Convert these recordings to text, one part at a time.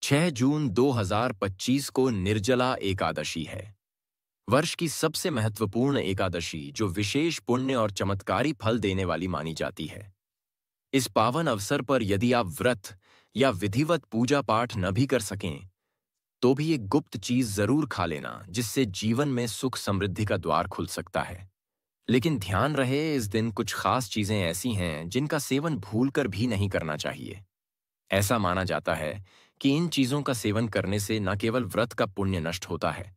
6 जून 2025 को निर्जला एकादशी है। वर्ष की सबसे महत्वपूर्ण एकादशी जो विशेष पुण्य और चमत्कारी फल देने वाली मानी जाती है। इस पावन अवसर पर यदि आप व्रत या विधिवत पूजा पाठ न भी कर सकें, तो भी एक गुप्त चीज जरूर खा लेना, जिससे जीवन में सुख समृद्धि का द्वार खुल सकता है। लेकिन ध्यान रहे, इस दिन कुछ खास चीजें ऐसी हैं जिनका सेवन भूलकर भी नहीं करना चाहिए। ऐसा माना जाता है कि इन चीजों का सेवन करने से न केवल व्रत का पुण्य नष्ट होता है,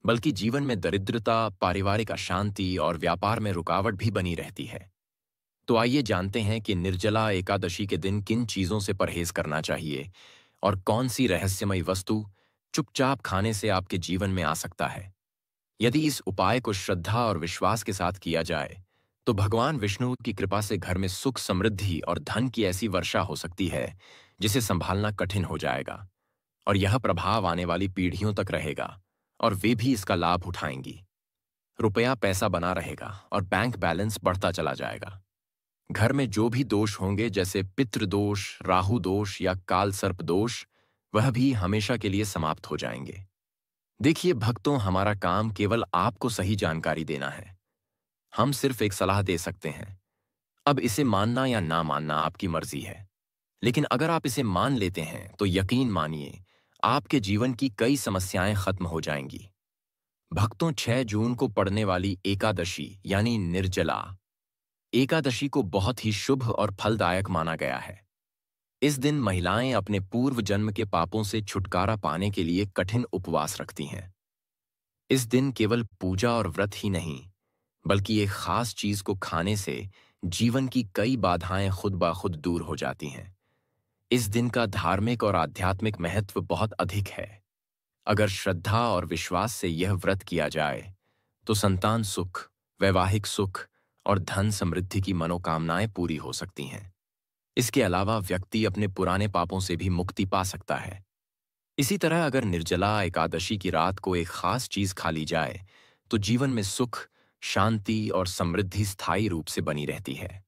बल्कि जीवन में दरिद्रता, पारिवारिक अशांति और व्यापार में रुकावट भी बनी रहती है। तो आइए जानते हैं कि निर्जला एकादशी के दिन किन चीजों से परहेज करना चाहिए और कौन सी रहस्यमयी वस्तु चुपचाप खाने से आपके जीवन में आ सकता है। यदि इस उपाय को श्रद्धा और विश्वास के साथ किया जाए, तो भगवान विष्णु की कृपा से घर में सुख, समृद्धि और धन की ऐसी वर्षा हो सकती है जिसे संभालना कठिन हो जाएगा, और यह प्रभाव आने वाली पीढ़ियों तक रहेगा और वे भी इसका लाभ उठाएंगी। रुपया पैसा बना रहेगा और बैंक बैलेंस बढ़ता चला जाएगा। घर में जो भी दोष होंगे, जैसे पितृदोष, राहु दोष या काल सर्प दोष, वह भी हमेशा के लिए समाप्त हो जाएंगे। देखिए भक्तों, हमारा काम केवल आपको सही जानकारी देना है। हम सिर्फ एक सलाह दे सकते हैं। अब इसे मानना या ना मानना आपकी मर्जी है। लेकिन अगर आप इसे मान लेते हैं तो यकीन मानिए, आपके जीवन की कई समस्याएं खत्म हो जाएंगी। भक्तों, 6 जून को पड़ने वाली एकादशी यानी निर्जला एकादशी को बहुत ही शुभ और फलदायक माना गया है। इस दिन महिलाएं अपने पूर्व जन्म के पापों से छुटकारा पाने के लिए कठिन उपवास रखती हैं। इस दिन केवल पूजा और व्रत ही नहीं, बल्कि एक खास चीज को खाने से जीवन की कई बाधाएं खुद ब खुद दूर हो जाती हैं। इस दिन का धार्मिक और आध्यात्मिक महत्व बहुत अधिक है। अगर श्रद्धा और विश्वास से यह व्रत किया जाए, तो संतान सुख, वैवाहिक सुख और धन समृद्धि की मनोकामनाएं पूरी हो सकती हैं। इसके अलावा व्यक्ति अपने पुराने पापों से भी मुक्ति पा सकता है। इसी तरह अगर निर्जला एकादशी की रात को एक खास चीज खा ली जाए, तो जीवन में सुख, शांति और समृद्धि स्थायी रूप से बनी रहती है।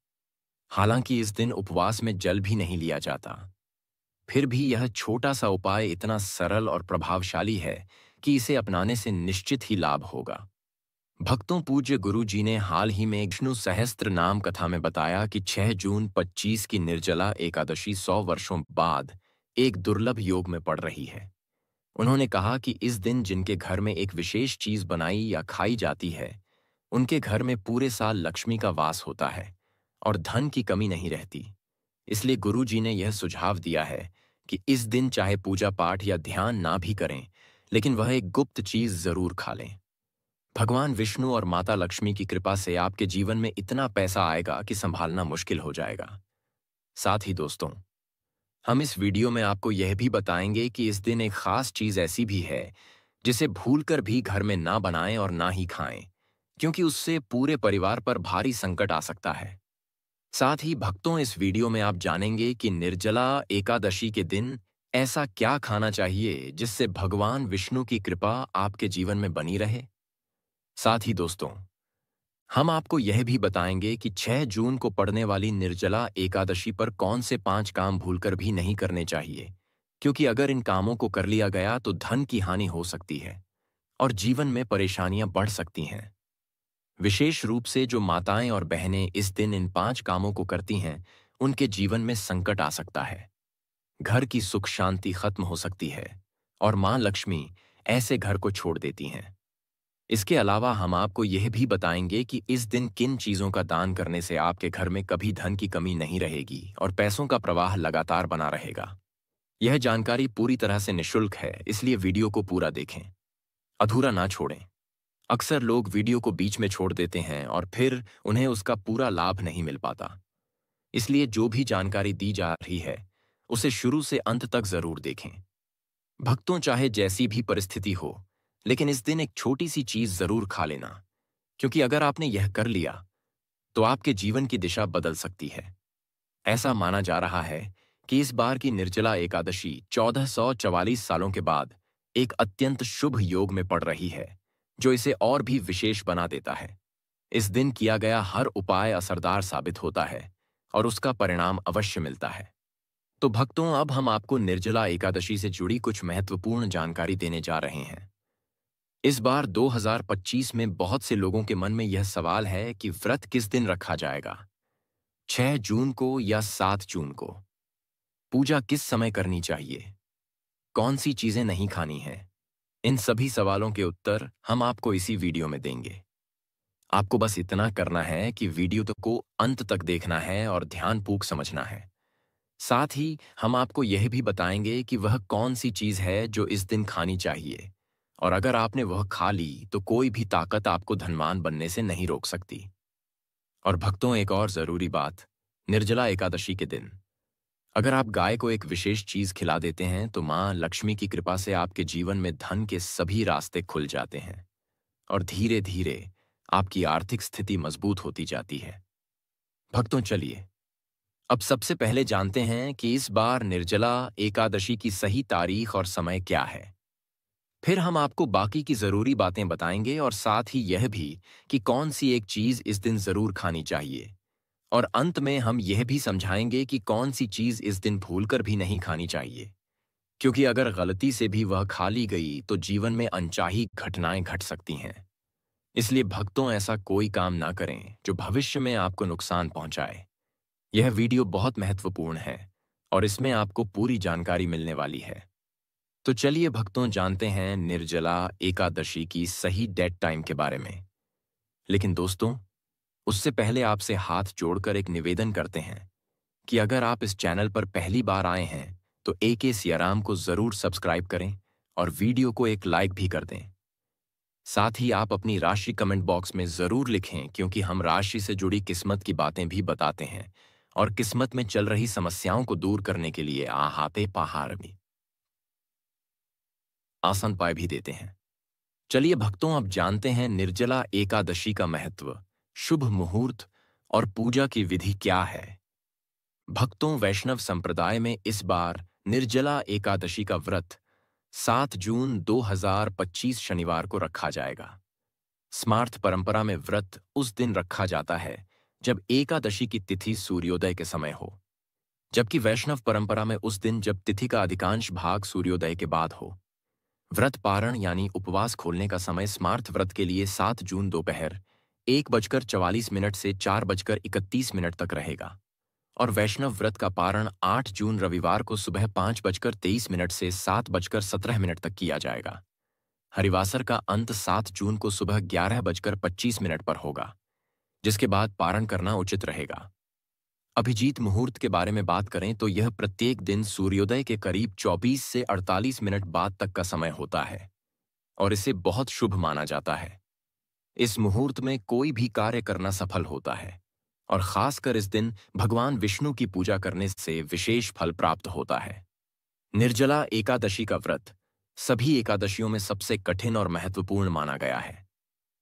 हालांकि इस दिन उपवास में जल भी नहीं लिया जाता, फिर भी यह छोटा सा उपाय इतना सरल और प्रभावशाली है कि इसे अपनाने से निश्चित ही लाभ होगा। भक्तों, पूज्य गुरु जी ने हाल ही में विष्णु सहस्त्र नाम कथा में बताया कि 6 जून 25 की निर्जला एकादशी 100 वर्षों बाद एक दुर्लभ योग में पड़ रही है। उन्होंने कहा कि इस दिन जिनके घर में एक विशेष चीज बनाई या खाई जाती है, उनके घर में पूरे साल लक्ष्मी का वास होता है और धन की कमी नहीं रहती। इसलिए गुरु जी ने यह सुझाव दिया है कि इस दिन चाहे पूजा पाठ या ध्यान ना भी करें, लेकिन वह एक गुप्त चीज जरूर खा लें। भगवान विष्णु और माता लक्ष्मी की कृपा से आपके जीवन में इतना पैसा आएगा कि संभालना मुश्किल हो जाएगा। साथ ही दोस्तों, हम इस वीडियो में आपको यह भी बताएंगे कि इस दिन एक खास चीज ऐसी भी है जिसे भूलकर भी घर में ना बनाएं और ना ही खाएं, क्योंकि उससे पूरे परिवार पर भारी संकट आ सकता है। साथ ही भक्तों, इस वीडियो में आप जानेंगे कि निर्जला एकादशी के दिन ऐसा क्या खाना चाहिए जिससे भगवान विष्णु की कृपा आपके जीवन में बनी रहे। साथ ही दोस्तों, हम आपको यह भी बताएंगे कि 6 जून को पड़ने वाली निर्जला एकादशी पर कौन से 5 काम भूलकर भी नहीं करने चाहिए, क्योंकि अगर इन कामों को कर लिया गया तो धन की हानि हो सकती है और जीवन में परेशानियां बढ़ सकती हैं। विशेष रूप से जो माताएं और बहनें इस दिन इन 5 कामों को करती हैं, उनके जीवन में संकट आ सकता है। घर की सुख शांति खत्म हो सकती है और मां लक्ष्मी ऐसे घर को छोड़ देती हैं। इसके अलावा हम आपको यह भी बताएंगे कि इस दिन किन चीजों का दान करने से आपके घर में कभी धन की कमी नहीं रहेगी और पैसों का प्रवाह लगातार बना रहेगा। यह जानकारी पूरी तरह से निःशुल्क है, इसलिए वीडियो को पूरा देखें, अधूरा ना छोड़ें। अक्सर लोग वीडियो को बीच में छोड़ देते हैं और फिर उन्हें उसका पूरा लाभ नहीं मिल पाता। इसलिए जो भी जानकारी दी जा रही है, उसे शुरू से अंत तक जरूर देखें। भक्तों, चाहे जैसी भी परिस्थिति हो, लेकिन इस दिन एक छोटी सी चीज जरूर खा लेना, क्योंकि अगर आपने यह कर लिया तो आपके जीवन की दिशा बदल सकती है। ऐसा माना जा रहा है कि इस बार की निर्जला एकादशी 1444 सालों के बाद एक अत्यंत शुभ योग में पड़ रही है, जो इसे और भी विशेष बना देता है। इस दिन किया गया हर उपाय असरदार साबित होता है और उसका परिणाम अवश्य मिलता है। तो भक्तों, अब हम आपको निर्जला एकादशी से जुड़ी कुछ महत्वपूर्ण जानकारी देने जा रहे हैं। इस बार 2025 में बहुत से लोगों के मन में यह सवाल है कि व्रत किस दिन रखा जाएगा, 6 जून को या 7 जून को? पूजा किस समय करनी चाहिए? कौन सी चीजें नहीं खानी है? इन सभी सवालों के उत्तर हम आपको इसी वीडियो में देंगे। आपको बस इतना करना है कि वीडियो को अंत तक देखना है और ध्यानपूर्वक समझना है। साथ ही हम आपको यह भी बताएंगे कि वह कौन सी चीज है जो इस दिन खानी चाहिए, और अगर आपने वह खा ली तो कोई भी ताकत आपको धनवान बनने से नहीं रोक सकती। और भक्तों, एक और जरूरी बात, निर्जला एकादशी के दिन अगर आप गाय को एक विशेष चीज खिला देते हैं तो मां लक्ष्मी की कृपा से आपके जीवन में धन के सभी रास्ते खुल जाते हैं और धीरे धीरे आपकी आर्थिक स्थिति मजबूत होती जाती है। भक्तों, चलिए अब सबसे पहले जानते हैं कि इस बार निर्जला एकादशी की सही तारीख और समय क्या है। फिर हम आपको बाकी की जरूरी बातें बताएंगे और साथ ही यह भी कि कौन सी एक चीज इस दिन जरूर खानी चाहिए। और अंत में हम यह भी समझाएंगे कि कौन सी चीज इस दिन भूलकर भी नहीं खानी चाहिए, क्योंकि अगर गलती से भी वह खा ली गई तो जीवन में अनचाही घटनाएं घट सकती हैं। इसलिए भक्तों, ऐसा कोई काम ना करें जो भविष्य में आपको नुकसान पहुंचाए। यह वीडियो बहुत महत्वपूर्ण है और इसमें आपको पूरी जानकारी मिलने वाली है। तो चलिए भक्तों, जानते हैं निर्जला एकादशी की सही डेट टाइम के बारे में। लेकिन दोस्तों, उससे पहले आपसे हाथ जोड़कर एक निवेदन करते हैं कि अगर आप इस चैनल पर पहली बार आए हैं तो AK सियाराम को जरूर सब्सक्राइब करें और वीडियो को एक लाइक भी कर दें। साथ ही आप अपनी राशि कमेंट बॉक्स में जरूर लिखें, क्योंकि हम राशि से जुड़ी किस्मत की बातें भी बताते हैं और किस्मत में चल रही समस्याओं को दूर करने के लिए आहाते पहाड़ भी आसान उपाय भी देते हैं। चलिए भक्तों, अब जानते हैं निर्जला एकादशी का महत्व, शुभ मुहूर्त और पूजा की विधि क्या है। भक्तों, वैष्णव संप्रदाय में इस बार निर्जला एकादशी का व्रत 7 जून 2025 शनिवार को रखा जाएगा। स्मार्त परंपरा में व्रत उस दिन रखा जाता है जब एकादशी की तिथि सूर्योदय के समय हो, जबकि वैष्णव परंपरा में उस दिन जब तिथि का अधिकांश भाग सूर्योदय के बाद हो। व्रत पारण यानी उपवास खोलने का समय स्मार्त व्रत के लिए 7 जून दोपहर 1:44 से 4:31 तक रहेगा और वैष्णव व्रत का पारण 8 जून रविवार को सुबह 5:23 से 7:17 तक किया जाएगा। हरिवासर का अंत 7 जून को सुबह 11:25 पर होगा, जिसके बाद पारण करना उचित रहेगा। अभिजीत मुहूर्त के बारे में बात करें तो यह प्रत्येक दिन सूर्योदय के करीब 24 से 48 मिनट बाद तक का समय होता है और इसे बहुत शुभ माना जाता है। इस मुहूर्त में कोई भी कार्य करना सफल होता है और खासकर इस दिन भगवान विष्णु की पूजा करने से विशेष फल प्राप्त होता है। निर्जला एकादशी का व्रत सभी एकादशियों में सबसे कठिन और महत्वपूर्ण माना गया है,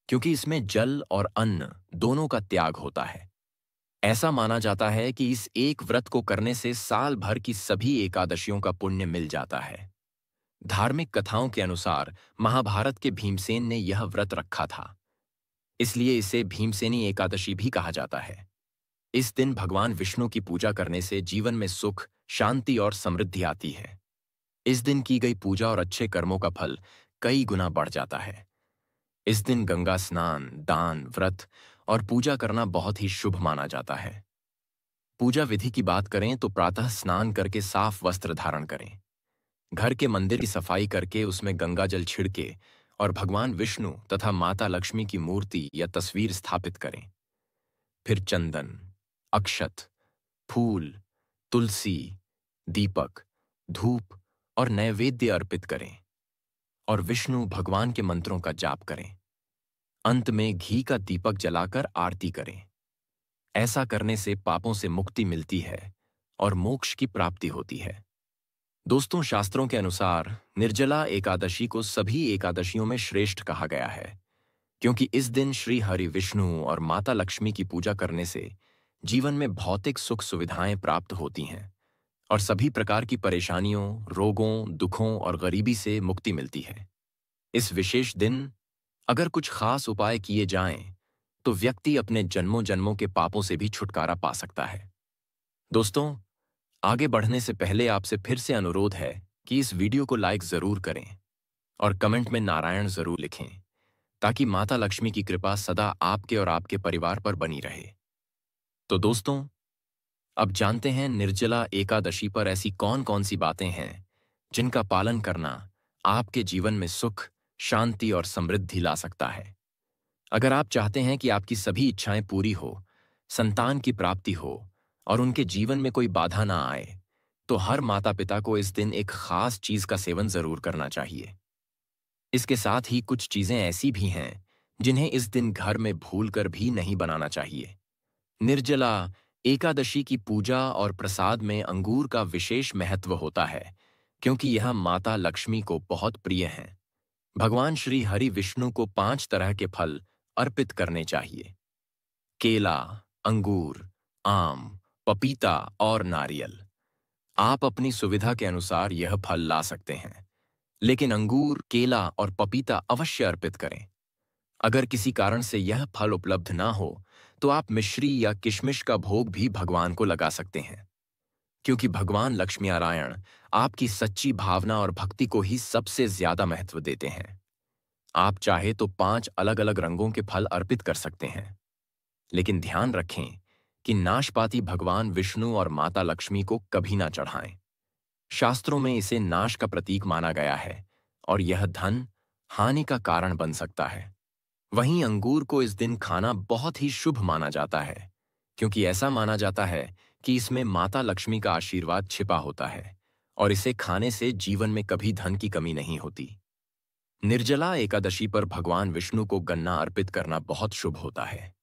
क्योंकि इसमें जल और अन्न दोनों का त्याग होता है। ऐसा माना जाता है कि इस एक व्रत को करने से साल भर की सभी एकादशियों का पुण्य मिल जाता है। धार्मिक कथाओं के अनुसार महाभारत के भीमसेन ने यह व्रत रखा था, इसलिए इसे भीमसेनी एकादशी भी कहा जाता है। इस दिन भगवान विष्णु की पूजा करने से जीवन में सुख, शांति और समृद्धि आती है। इस दिन की गई पूजा और अच्छे कर्मों का फल कई गुना बढ़ जाता है। इस दिन गंगा स्नान, दान, व्रत और पूजा करना बहुत ही शुभ माना जाता है। पूजा विधि की बात करें तो प्रातः स्नान करके साफ वस्त्र धारण करें। घर के मंदिर की सफाई करके उसमें गंगा जल छिड़के और भगवान विष्णु तथा माता लक्ष्मी की मूर्ति या तस्वीर स्थापित करें। फिर चंदन, अक्षत, फूल, तुलसी, दीपक, धूप और नैवेद्य अर्पित करें और विष्णु भगवान के मंत्रों का जाप करें। अंत में घी का दीपक जलाकर आरती करें। ऐसा करने से पापों से मुक्ति मिलती है और मोक्ष की प्राप्ति होती है। दोस्तों, शास्त्रों के अनुसार निर्जला एकादशी को सभी एकादशियों में श्रेष्ठ कहा गया है, क्योंकि इस दिन श्री हरि विष्णु और माता लक्ष्मी की पूजा करने से जीवन में भौतिक सुख सुविधाएं प्राप्त होती हैं और सभी प्रकार की परेशानियों, रोगों, दुखों और गरीबी से मुक्ति मिलती है। इस विशेष दिन अगर कुछ खास उपाय किए जाएं, तो व्यक्ति अपने जन्मों जन्मों के पापों से भी छुटकारा पा सकता है। दोस्तों, आगे बढ़ने से पहले आपसे फिर से अनुरोध है कि इस वीडियो को लाइक जरूर करें और कमेंट में नारायण जरूर लिखें, ताकि माता लक्ष्मी की कृपा सदा आपके और आपके परिवार पर बनी रहे। तो दोस्तों, अब जानते हैं निर्जला एकादशी पर ऐसी कौन कौन सी बातें हैं जिनका पालन करना आपके जीवन में सुख, शांति और समृद्धि ला सकता है। अगर आप चाहते हैं कि आपकी सभी इच्छाएं पूरी हो, संतान की प्राप्ति हो और उनके जीवन में कोई बाधा ना आए, तो हर माता पिता को इस दिन एक खास चीज का सेवन जरूर करना चाहिए। इसके साथ ही कुछ चीजें ऐसी भी हैं जिन्हें इस दिन घर में भूलकर भी नहीं बनाना चाहिए। निर्जला एकादशी की पूजा और प्रसाद में अंगूर का विशेष महत्व होता है, क्योंकि यह माता लक्ष्मी को बहुत प्रिय हैं। भगवान श्री हरि विष्णु को 5 तरह के फल अर्पित करने चाहिए: केला, अंगूर, आम, पपीता और नारियल। आप अपनी सुविधा के अनुसार यह फल ला सकते हैं, लेकिन अंगूर, केला और पपीता अवश्य अर्पित करें। अगर किसी कारण से यह फल उपलब्ध ना हो, तो आप मिश्री या किशमिश का भोग भी भगवान को लगा सकते हैं, क्योंकि भगवान लक्ष्मी नारायण आपकी सच्ची भावना और भक्ति को ही सबसे ज्यादा महत्व देते हैं। आप चाहे तो 5 अलग अलग रंगों के फल अर्पित कर सकते हैं, लेकिन ध्यान रखें कि नाशपाती भगवान विष्णु और माता लक्ष्मी को कभी ना चढ़ाएं। शास्त्रों में इसे नाश का प्रतीक माना गया है और यह धन हानि का कारण बन सकता है। वहीं अंगूर को इस दिन खाना बहुत ही शुभ माना जाता है, क्योंकि ऐसा माना जाता है कि इसमें माता लक्ष्मी का आशीर्वाद छिपा होता है और इसे खाने से जीवन में कभी धन की कमी नहीं होती। निर्जला एकादशी पर भगवान विष्णु को गन्ना अर्पित करना बहुत शुभ होता है।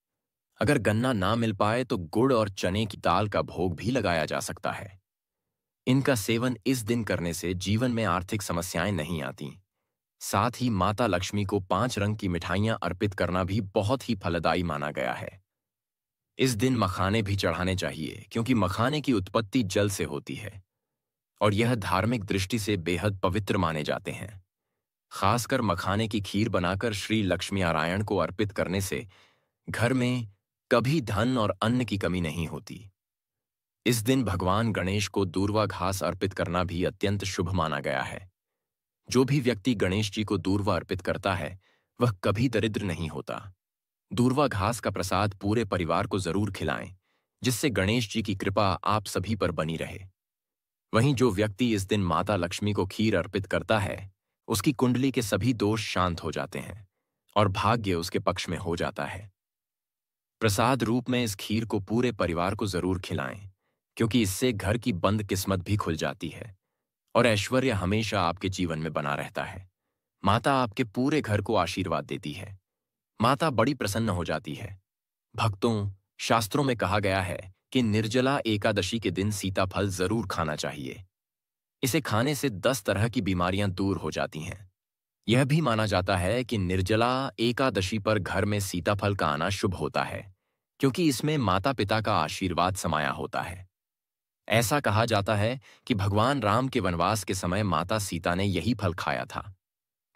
अगर गन्ना ना मिल पाए तो गुड़ और चने की दाल का भोग भी लगाया जा सकता है। इनका सेवन इस दिन करने से जीवन में आर्थिक समस्याएं नहीं आती। साथ ही माता लक्ष्मी को 5 रंग की मिठाइयां अर्पित करना भी बहुत ही फलदायी माना गया है। इस दिन मखाने भी चढ़ाने चाहिए, क्योंकि मखाने की उत्पत्ति जल से होती है और यह धार्मिक दृष्टि से बेहद पवित्र माने जाते हैं। खासकर मखाने की खीर बनाकर श्री लक्ष्मी नारायण को अर्पित करने से घर में कभी धन और अन्न की कमी नहीं होती। इस दिन भगवान गणेश को दूर्वा घास अर्पित करना भी अत्यंत शुभ माना गया है। जो भी व्यक्ति गणेश जी को दूर्वा अर्पित करता है, वह कभी दरिद्र नहीं होता। दूर्वा घास का प्रसाद पूरे परिवार को जरूर खिलाएं, जिससे गणेश जी की कृपा आप सभी पर बनी रहे। वहीं जो व्यक्ति इस दिन माता लक्ष्मी को खीर अर्पित करता है, उसकी कुंडली के सभी दोष शांत हो जाते हैं और भाग्य उसके पक्ष में हो जाता है। प्रसाद रूप में इस खीर को पूरे परिवार को जरूर खिलाएं, क्योंकि इससे घर की बंद किस्मत भी खुल जाती है और ऐश्वर्य हमेशा आपके जीवन में बना रहता है। माता आपके पूरे घर को आशीर्वाद देती है। माता बड़ी प्रसन्न हो जाती है। भक्तों, शास्त्रों में कहा गया है कि निर्जला एकादशी के दिन सीताफल जरूर खाना चाहिए। इसे खाने से 10 तरह की बीमारियां दूर हो जाती हैं। यह भी माना जाता है कि निर्जला एकादशी पर घर में सीताफल का आना शुभ होता है, क्योंकि इसमें माता पिता का आशीर्वाद समाया होता है। ऐसा कहा जाता है कि भगवान राम के वनवास के समय माता सीता ने यही फल खाया था।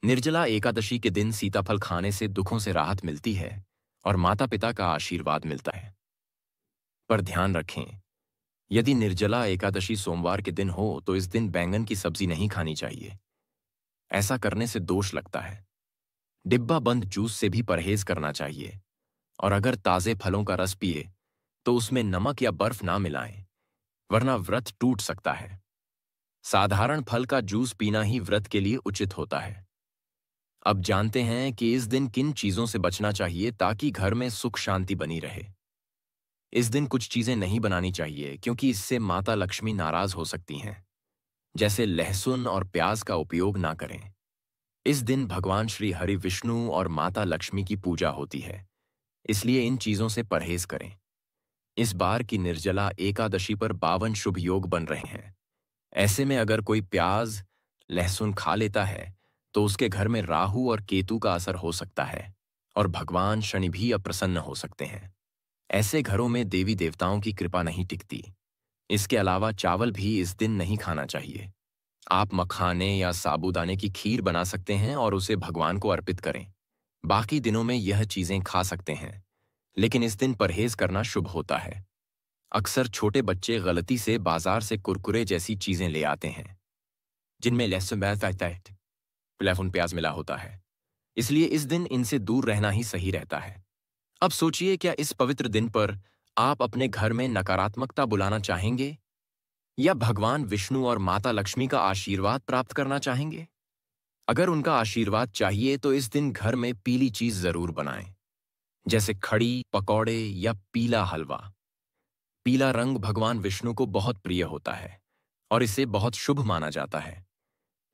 निर्जला एकादशी के दिन सीताफल खाने से दुखों से राहत मिलती है और माता पिता का आशीर्वाद मिलता है। पर ध्यान रखें, यदि निर्जला एकादशी सोमवार के दिन हो तो इस दिन बैंगन की सब्जी नहीं खानी चाहिए। ऐसा करने से दोष लगता है। डिब्बा बंद जूस से भी परहेज करना चाहिए और अगर ताजे फलों का रस पिए तो उसमें नमक या बर्फ ना मिलाएं, वरना व्रत टूट सकता है। साधारण फल का जूस पीना ही व्रत के लिए उचित होता है। अब जानते हैं कि इस दिन किन चीजों से बचना चाहिए ताकि घर में सुख शांति बनी रहे। इस दिन कुछ चीजें नहीं बनानी चाहिए, क्योंकि इससे माता लक्ष्मी नाराज हो सकती हैं। जैसे लहसुन और प्याज का उपयोग ना करें। इस दिन भगवान श्री हरि विष्णु और माता लक्ष्मी की पूजा होती है, इसलिए इन चीजों से परहेज करें। इस बार की निर्जला एकादशी पर 52 शुभ योग बन रहे हैं। ऐसे में अगर कोई प्याज, लहसुन खा लेता है तो उसके घर में राहु और केतु का असर हो सकता है और भगवान शनि भी अप्रसन्न हो सकते हैं। ऐसे घरों में देवी देवताओं की कृपा नहीं टिकती। इसके अलावा चावल भी इस दिन नहीं खाना चाहिए। आप मखाने या साबूदाने की खीर बना सकते हैं और उसे भगवान को अर्पित करें। बाकी दिनों में यह चीजें खा सकते हैं, लेकिन इस दिन परहेज करना शुभ होता है। अक्सर छोटे बच्चे गलती से बाजार से कुरकुरे जैसी चीजें ले आते हैं जिनमें लहसुन प्याज मिला होता है। इसलिए इस दिन इनसे दूर रहना ही सही रहता है। अब सोचिए, क्या इस पवित्र दिन पर आप अपने घर में नकारात्मकता बुलाना चाहेंगे या भगवान विष्णु और माता लक्ष्मी का आशीर्वाद प्राप्त करना चाहेंगे? अगर उनका आशीर्वाद चाहिए तो इस दिन घर में पीली चीज जरूर बनाएं, जैसे खड़ी, पकौड़े या पीला हलवा। पीला रंग भगवान विष्णु को बहुत प्रिय होता है और इसे बहुत शुभ माना जाता है।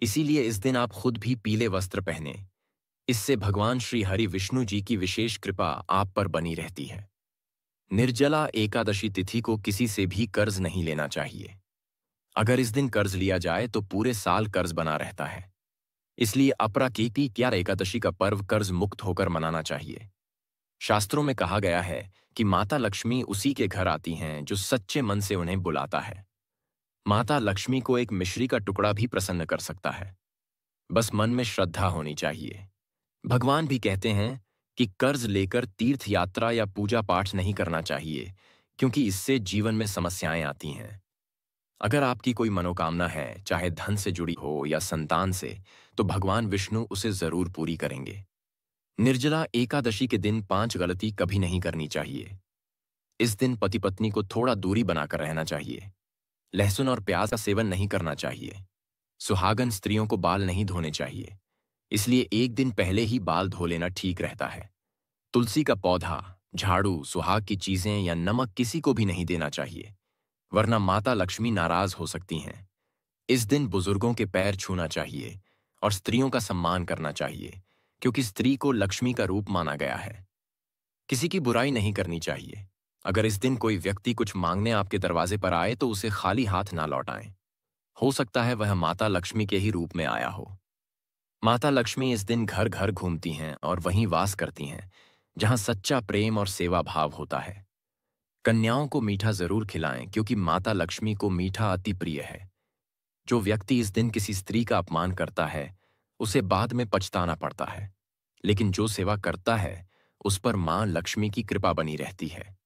इसीलिए इस दिन आप खुद भी पीले वस्त्र पहने। इससे भगवान श्री हरि विष्णु जी की विशेष कृपा आप पर बनी रहती है। निर्जला एकादशी तिथि को किसी से भी कर्ज नहीं लेना चाहिए। अगर इस दिन कर्ज लिया जाए तो पूरे साल कर्ज बना रहता है। इसलिए अपराकेतिया एकादशी का पर्व कर्ज मुक्त होकर मनाना चाहिए। शास्त्रों में कहा गया है कि माता लक्ष्मी उसी के घर आती हैं जो सच्चे मन से उन्हें बुलाता है। माता लक्ष्मी को एक मिश्री का टुकड़ा भी प्रसन्न कर सकता है, बस मन में श्रद्धा होनी चाहिए। भगवान भी कहते हैं कि कर्ज लेकर तीर्थ यात्रा या पूजा पाठ नहीं करना चाहिए, क्योंकि इससे जीवन में समस्याएं आती हैं। अगर आपकी कोई मनोकामना है, चाहे धन से जुड़ी हो या संतान से, तो भगवान विष्णु उसे जरूर पूरी करेंगे। निर्जला एकादशी के दिन 5 गलती कभी नहीं करनी चाहिए। इस दिन पति पत्नी को थोड़ा दूरी बनाकर रहना चाहिए। लहसुन और प्याज का सेवन नहीं करना चाहिए। सुहागन स्त्रियों को बाल नहीं धोने चाहिए, इसलिए एक दिन पहले ही बाल धो लेना ठीक रहता है। तुलसी का पौधा, झाड़ू, सुहाग की चीजें या नमक किसी को भी नहीं देना चाहिए, वरना माता लक्ष्मी नाराज हो सकती हैं। इस दिन बुजुर्गों के पैर छूना चाहिए और स्त्रियों का सम्मान करना चाहिए, क्योंकि स्त्री को लक्ष्मी का रूप माना गया है। किसी की बुराई नहीं करनी चाहिए। अगर इस दिन कोई व्यक्ति कुछ मांगने आपके दरवाजे पर आए तो उसे खाली हाथ ना लौटाएं। हो सकता है वह माता लक्ष्मी के ही रूप में आया हो। माता लक्ष्मी इस दिन घर घर घूमती हैं और वहीं वास करती हैं जहां सच्चा प्रेम और सेवा भाव होता है। कन्याओं को मीठा जरूर खिलाएं, क्योंकि माता लक्ष्मी को मीठा अति प्रिय है। जो व्यक्ति इस दिन किसी स्त्री का अपमान करता है उसे बाद में पछताना पड़ता है, लेकिन जो सेवा करता है उस पर मां लक्ष्मी की कृपा बनी रहती है।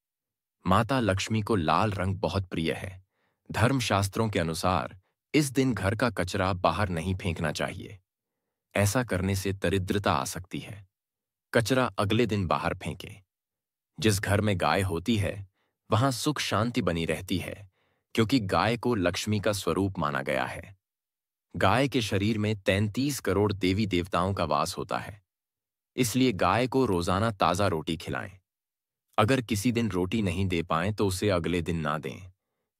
माता लक्ष्मी को लाल रंग बहुत प्रिय है। धर्मशास्त्रों के अनुसार इस दिन घर का कचरा बाहर नहीं फेंकना चाहिए। ऐसा करने से दरिद्रता आ सकती है। कचरा अगले दिन बाहर फेंकें। जिस घर में गाय होती है वहां सुख शांति बनी रहती है, क्योंकि गाय को लक्ष्मी का स्वरूप माना गया है। गाय के शरीर में 33 करोड़ देवी देवताओं का वास होता है, इसलिए गाय को रोजाना ताजा रोटी खिलाएं। अगर किसी दिन रोटी नहीं दे पाएं तो उसे अगले दिन ना दें,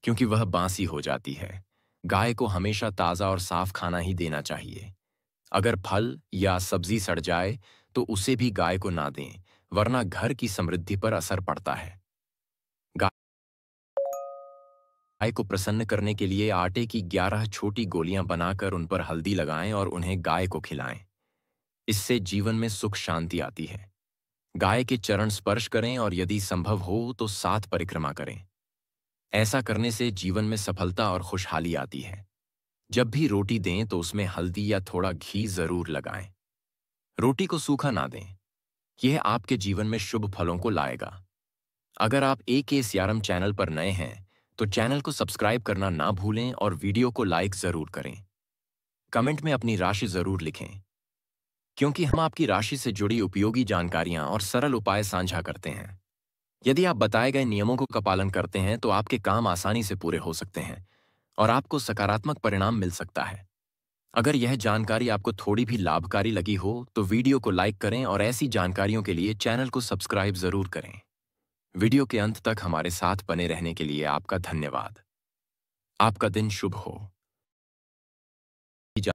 क्योंकि वह बासी हो जाती है। गाय को हमेशा ताजा और साफ खाना ही देना चाहिए। अगर फल या सब्जी सड़ जाए तो उसे भी गाय को ना दें, वरना घर की समृद्धि पर असर पड़ता है। गाय को प्रसन्न करने के लिए आटे की 11 छोटी गोलियां बनाकर उन पर हल्दी लगाएं और उन्हें गाय को खिलाएं। इससे जीवन में सुख शांति आती है। गाय के चरण स्पर्श करें और यदि संभव हो तो 7 परिक्रमा करें। ऐसा करने से जीवन में सफलता और खुशहाली आती है। जब भी रोटी दें तो उसमें हल्दी या थोड़ा घी जरूर लगाएं। रोटी को सूखा ना दें, यह आपके जीवन में शुभ फलों को लाएगा। अगर आप AKSRM चैनल पर नए हैं तो चैनल को सब्सक्राइब करना ना भूलें और वीडियो को लाइक जरूर करें। कमेंट में अपनी राशि जरूर लिखें, क्योंकि हम आपकी राशि से जुड़ी उपयोगी जानकारियां और सरल उपाय साझा करते हैं। यदि आप बताए गए नियमों का पालन करते हैं तो आपके काम आसानी से पूरे हो सकते हैं और आपको सकारात्मक परिणाम मिल सकता है। अगर यह जानकारी आपको थोड़ी भी लाभकारी लगी हो तो वीडियो को लाइक करें और ऐसी जानकारियों के लिए चैनल को सब्सक्राइब जरूर करें। वीडियो के अंत तक हमारे साथ बने रहने के लिए आपका धन्यवाद। आपका दिन शुभ हो।